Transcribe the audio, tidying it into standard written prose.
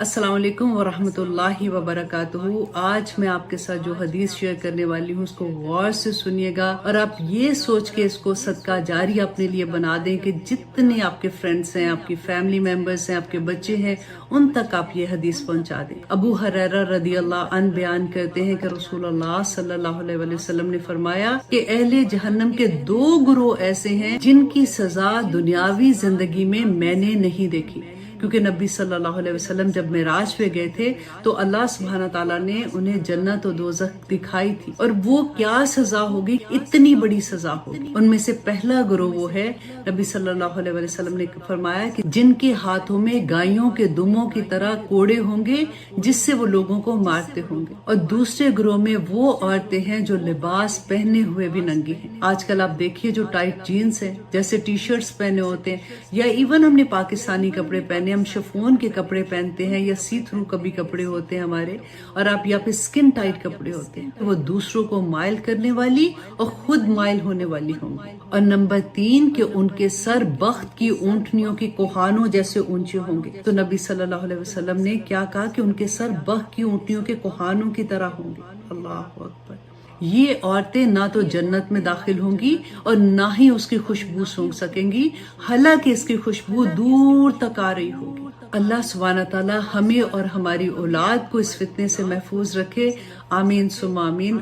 السلام علیکم ورحمۃ اللہ وبرکاتہ۔ آج میں آپ کے ساتھ جو حدیث شیئر کرنے والی ہوں اس کو غور سے سنیے گا، اور آپ یہ سوچ کے اس کو صدقہ جاری اپنے لیے بنا دیں کہ جتنے آپ کے فرینڈس ہیں، آپ کی فیملی ممبرس ہیں، آپ کے بچے ہیں، ان تک آپ یہ حدیث پہنچا دیں۔ ابو ہریرہ رضی اللہ عنہ بیان کرتے ہیں کہ رسول اللہ صلی اللہ علیہ وسلم نے فرمایا کہ اہل جہنم کے دو گروہ ایسے ہیں جن کی سزا دنیاوی زندگی میں نے نہیں دیکھی، کیونکہ نبی صلی اللہ علیہ وسلم جب معراج پہ گئے تھے تو اللہ سبحانہ تعالیٰ نے انہیں جنت و دوزخ دکھائی تھی، اور وہ کیا سزا ہوگی، اتنی بڑی سزا ہوگی۔ ان میں سے پہلا گروہ وہ ہے، نبی صلی اللہ علیہ وسلم نے فرمایا کہ جن کے ہاتھوں میں گایوں کے دموں کی طرح کوڑے ہوں گے جس سے وہ لوگوں کو مارتے ہوں گے، اور دوسرے گروہ میں وہ عورتیں ہیں جو لباس پہنے ہوئے بھی ننگی ہیں۔ آج کل آپ دیکھیے جو ٹائٹ جینز ہیں، جیسے ٹی شرٹس پہنے ہوتے ہیں، یا ایون ہم نے پاکستانی کپڑے پہنے، ہم شفون کے کپڑے پہنتے ہیں یا سی تھرو کبھی کپڑے ہوتے ہیں ہمارے، اور آپ یا پھر سکن ٹائٹ کپڑے ہوتے ہیں، تو وہ دوسروں کو مائل کرنے والی اور خود مائل ہونے والی ہوں گی۔ اور نمبر 3 کہ ان کے سر بخت کی اونٹنیوں کی کوہانوں جیسے اونچے ہوں گے۔ تو نبی صلی اللہ علیہ وسلم نے کیا کہا کہ ان کے سر بخت کی اونٹنیوں کے کوہانوں کی طرح ہوں گے۔ اللہ اکبر۔ یہ عورتیں نہ تو جنت میں داخل ہوں گی اور نہ ہی اس کی خوشبو سونگھ سکیں گی، حالانکہ اس کی خوشبو دور تک آ رہی ہوگی۔ اللہ سبحانہ تعالیٰ ہمیں اور ہماری اولاد کو اس فتنے سے محفوظ رکھے، آمین ثم آمین۔